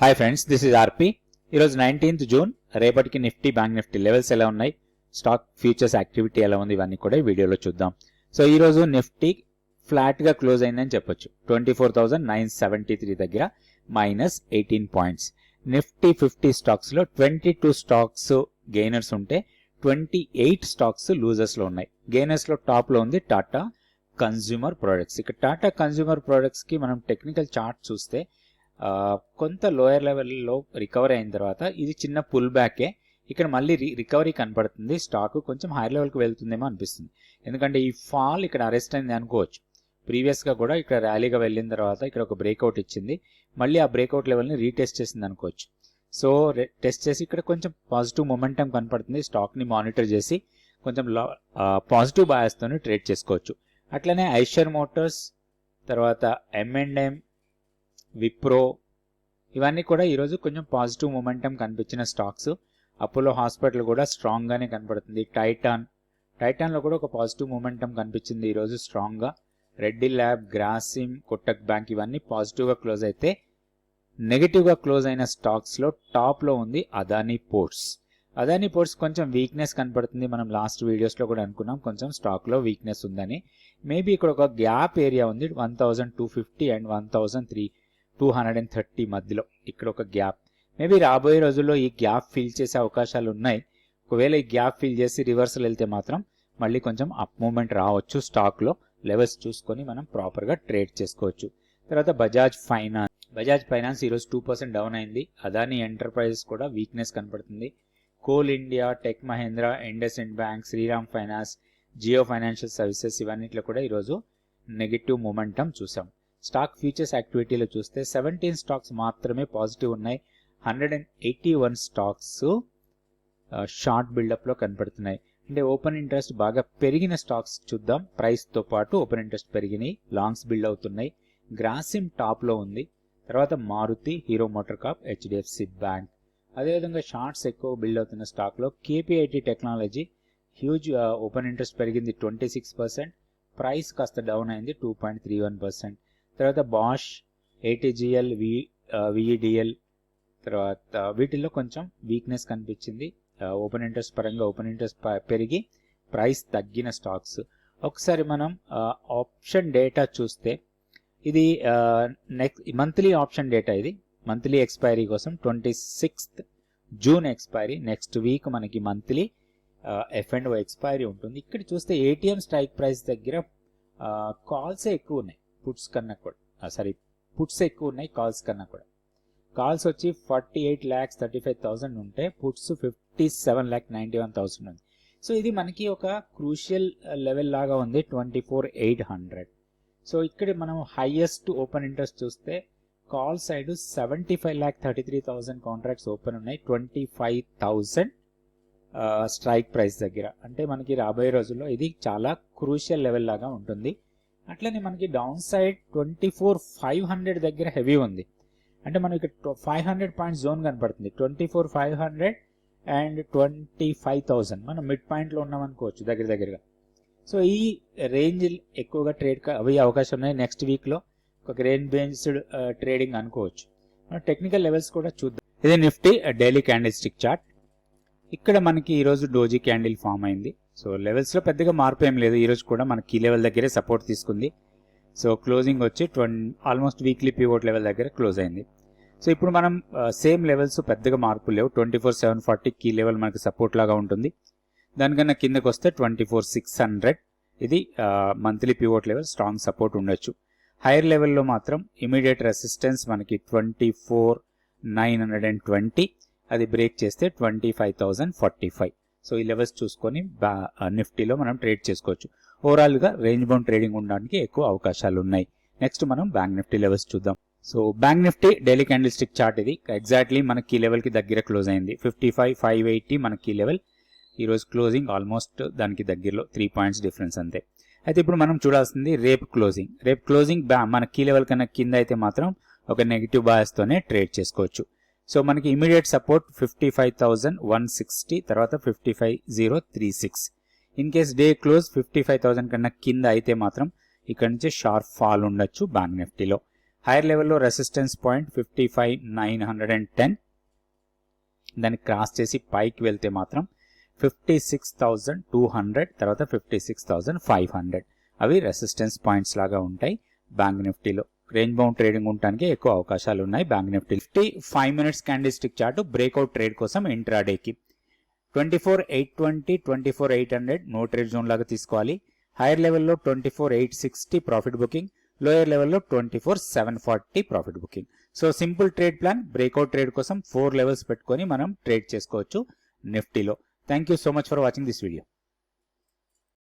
Hi friends, this is ఆర్పి. ఈరోజు 19th June. రేపటికి Nifty, bank Nifty levels ఎలా ఉన్నాయి, స్టాక్ ఫ్యూచర్స్ యాక్టివిటీ ఎలా ఉంది, ఇవన్నీ కూడా ఈ వీడియోలో చూద్దాం. సో ఈరోజు నిఫ్టీ ఫ్లాట్గా క్లోజ్ అయిందని చెప్పొచ్చు. 24,973 దగ్గర -18 పాయింట్స్. నిఫ్టీ 50 స్టాక్స్లో 22 స్టాక్స్ గెయినర్స్ ఉంటే 28 స్టాక్స్ లూజర్స్లో ఉన్నాయి. గెయినర్స్లో టాప్లో ఉంది టాటా కన్జ్యూమర్ ప్రొడక్ట్స్. ఇక్కడ టాటా కన్జ్యూమర్ ప్రొడక్ట్స్కి మనం టెక్నికల్ చార్ట్ చూస్తే కొంత లోయర్ లెవెల్లో రికవరీ అయిన తర్వాత ఇది చిన్న పుల్ బ్యాకే. ఇక్కడ మళ్ళీ రికవరీ కనపడుతుంది. స్టాక్ కొంచెం హైయర్ లెవెల్కి వెళ్తుందేమో అనిపిస్తుంది. ఎందుకంటే ఈ ఫాల్ ఇక్కడ అరెస్ట్ అయింది అనుకోవచ్చు. ప్రీవియస్గా కూడా ఇక్కడ ర్యాలీగా వెళ్ళిన తర్వాత ఇక్కడ ఒక బ్రేక్అవుట్ ఇచ్చింది. మళ్ళీ ఆ బ్రేక్అవుట్ లెవెల్ని రీటెస్ట్ చేసింది అనుకోవచ్చు. సో టెస్ట్ చేసి ఇక్కడ కొంచెం పాజిటివ్ మొమెంటం కనపడుతుంది. స్టాక్ని మానిటర్ చేసి కొంచెం పాజిటివ్ బయాస్తోని ట్రేడ్ చేసుకోవచ్చు. అట్లనే ఐషర్ మోటార్స్, తర్వాత M&M, విప్రో, ఇవన్నీ కూడా ఈరోజు కొంచెం పాజిటివ్ మొమెంటం కనిపించిన స్టాక్స్. అపోలో హాస్పిటల్ కూడా స్ట్రాంగ్గానే కనపడుతుంది. టైటాన్లో కూడా ఒక పాజిటివ్ మొమెంటం కనిపించింది ఈరోజు స్ట్రాంగ్గా. రెడ్డి ల్యాబ్, గ్రాసిమ్, కొట్టక్ బ్యాంక్ ఇవన్నీ పాజిటివ్గా క్లోజ్ అయితే, నెగిటివ్గా క్లోజ్ అయిన స్టాక్స్లో టాప్లో ఉంది అదానీ పోర్ట్స్. అదానీ పోర్ట్స్ కొంచెం వీక్నెస్ కనపడుతుంది. మనం లాస్ట్ వీడియోస్లో కూడా అనుకున్నాం కొంచెం స్టాక్లో వీక్నెస్ ఉందని. మేబీ ఇక్కడ ఒక గ్యాప్ ఏరియా ఉంది 1250 అండ్ 1230 మధ్యలో ఇక్కడ ఒక గ్యాప్. మేబీ రాబోయే రోజుల్లో ఈ గ్యాప్ ఫిల్ చేసే అవకాశాలు ఉన్నాయి. ఒకవేళ ఈ గ్యాప్ ఫిల్ చేసి రివర్సల్ వెళ్తే మాత్రం మళ్ళీ కొంచెం అప్ మూమెంట్ రావచ్చు. స్టాక్లో లెవెల్స్ చూసుకొని మనం ప్రాపర్గా ట్రేడ్ చేసుకోవచ్చు. తర్వాత బజాజ్ ఫైనాన్స్ ఈరోజు 2% డౌన్ అయింది. అదానీ ఎంటర్ప్రైజెస్ కూడా వీక్నెస్ కనపడుతుంది. Coal India, Tech Mahindra, IndusInd Bank, Shriram Finance, Jio Financial Services ఇవన్నిట్లో కూడా ఈరోజు నెగిటివ్ మొమెంటం చూసాం. స్టాక్ ఫ్యూచర్స్ యాక్టివిటీలో చూస్తే 17 స్టాక్స్ మాత్రమే పాజిటివ్ ఉన్నాయి. 181 స్టాక్స్ షార్ట్ బిల్డప్లో కనపడుతున్నాయి. అంటే ఓపెన్ ఇంట్రెస్ట్ బాగా పెరిగిన స్టాక్స్ చూద్దాం. ప్రైస్తో పాటు ఓపెన్ ఇంట్రెస్ట్ పెరిగినాయి, లాంగ్స్ బిల్డ్ అవుతున్నాయి. గ్రాసిమ్ టాప్లో ఉంది. తర్వాత Maruti, Hero MotoCorp, HDFC bank. అదేవిధంగా షార్ట్స్ ఎక్కువ బిల్డ్ అవుతున్న స్టాక్లో KPIT technology huge open interest పెరిగింది 26%. ప్రైస్ కాస్త డౌన్ అయింది 2.31%. తర్వాత బాష్, ATGL, VEDL, తర్వాత వీటిల్లో కొంచెం వీక్నెస్ కనిపించింది. ఓపెన్ ఇంట్రెస్ట్ పరంగా ఓపెన్ ఇంట్రెస్ట్ పెరిగి ప్రైస్ తగ్గిన స్టాక్స్. ఒకసారి మనం ఆప్షన్ డేటా చూస్తే ఇది నెక్స్ట్ మంత్లీ ఆప్షన్ డేటా. ఇది మంత్లీ ఎక్స్పైరీ కోసం 26th June expiry. Next week మనకి మంత్లీ F&O ఎక్స్పైరీ ఉంటుంది. ఇక్కడ చూస్తే ATM స్ట్రైక్ ప్రైస్ దగ్గర కాల్సే ఎక్కువ ఉన్నాయి పుట్స్ కన్నా కూడా. పుట్స్ ఎక్కువ ఉన్నాయి కాల్స్ కన్నా కూడా. కాల్స్ వచ్చి 48,35,000 ఉంటే పుట్స్ 57,91,000 ఉంది. సో ఇది మనకి ఒక క్రూషియల్ లెవెల్ లాగా ఉంది 24,800. సో ఇక్కడ మనం హైయెస్ట్ ఓపెన్ ఇంట్రెస్ట్ చూస్తే కాల్ సైడ్ 75,33,000 కాంట్రాక్ట్స్ ఓపెన్ ఉన్నాయి. 25,000 స్ట్రైక్ ప్రైస్ దగ్గర. అంటే మనకి రాబోయే రోజుల్లో ఇది చాలా క్రూషియల్ లెవెల్ లాగా ఉంటుంది. అట్లనే మనకి డౌన్ సైడ్ 24,500 దగ్గర హెవీ ఉంది. అంటే మనకి ఇక్కడ 500 పాయింట్స్ జోన్ కనపడుతుంది. 24,500 అండ్ 25,000 మనం మిడ్ పాయింట్లో ఉన్నామనుకోవచ్చు దగ్గరగా. సో ఈ రేంజ్ ఎక్కువగా ట్రేడ్ అయ్యే అవకాశం ఉన్నాయి. నెక్స్ట్ వీక్లో ఒక రేంజ్ బేస్డ్ ట్రేడింగ్ అనుకోవచ్చు. మనం టెక్నికల్ లెవెల్స్ కూడా చూద్దాం. ఇది Nifty daily candle stick chart. ఇక్కడ మనకి ఈరోజు డోజీ క్యాండిల్ ఫామ్ అయింది. సో లెవెల్స్లో పెద్దగా మార్పు ఏం లేదు. ఈరోజు కూడా మనకి కీ లెవెల్ దగ్గరే సపోర్ట్ తీసుకుంది. సో క్లోజింగ్ వచ్చి ఆల్మోస్ట్ వీక్లీ పివోట్ లెవెల్ దగ్గర క్లోజ్ అయింది. సో ఇప్పుడు మనం సేమ్ లెవెల్స్ పెద్దగా మార్పులు లేవు. 24,740 కీ లెవెల్ మనకి సపోర్ట్ లాగా ఉంటుంది. దానికన్నా కిందకు వస్తే 24,600 ఇది monthly pivot level, strong support ఉండొచ్చు. హైయర్ లెవెల్లో మాత్రం ఇమీడియట్ రెసిస్టెన్స్ మనకి 24,920. అది బ్రేక్ చేస్తే 25,045. సో ఈ లెవెల్స్ చూసుకొని నిఫ్టీలో మనం ట్రేడ్ చేసుకోవచ్చు. ఓవరాల్గా రేంజ్ బౌండ్ ట్రేడింగ్ ఉండడానికి ఎక్కువ అవకాశాలు ఉన్నాయి. నెక్స్ట్ మనం బ్యాంక్ నిఫ్టీ లెవెల్స్ చూద్దాం. So bank Nifty daily candle stick chart ఇది. ఎగ్జాక్ట్లీ మన కీ లెవెల్కి దగ్గర క్లోజ్ అయింది. 55,580 మన కీ లెవెల్. ఈరోజు క్లోజింగ్ ఆల్మోస్ట్ దానికి దగ్గరలో 3 పాయింట్స్ డిఫరెన్స్ అంతే. అయితే ఇప్పుడు మనం చూడాల్సింది రేపు క్లోజింగ్ మన కీ లెవెల్ కన్నా కింద అయితే మాత్రం ఒక నెగిటివ్ బాయస్తోనే ట్రేడ్ చేసుకోవచ్చు. సో మనకి ఇమీడియట్ సపోర్ట్ 55,160, తర్వాత 55,036. ఇన్ కేస్ డే క్లోజ్ 55,000 కన్నా కింద అయితే మాత్రం ఇక్కడ నుంచి షార్ప్ ఫాల్ ఉండొచ్చు బ్యాంక్ నిఫ్టీలో. హైయర్ లెవెల్లో రెసిస్టెన్స్ పాయింట్ 55,910, దాన్ని క్రాస్ చేసి పైకి వెళ్తే మాత్రం 56,200, తర్వాత 56,500 అవి రెసిస్టెన్స్ పాయింట్స్ లాగా ఉంటాయి. బ్యాంక్ నిఫ్టీలో రేంజ్ బౌండ్ ట్రేడింగ్ ఉండడానికి ఎక్కువ అవకాశాలు ఉన్నాయి. Bank Nifty 5 minutes candle stick chart breakout trade కోసం ఇంట్రాడేకి 24,820, 24,800 నో ట్రేడ్ జోన్ లాగా తీసుకోవాలి. హైయర్ లెవెల్లో 24,860 ప్రాఫిట్ బుకింగ్, లోయర్ లెవెల్లో 24,740 profit booking. So simple trade plan breakout trade కోసం 4 లెవెల్స్ పెట్టుకొని మనం ట్రేడ్ చేసుకోవచ్చు నిఫ్టీలో. Thank you so much for watching this video.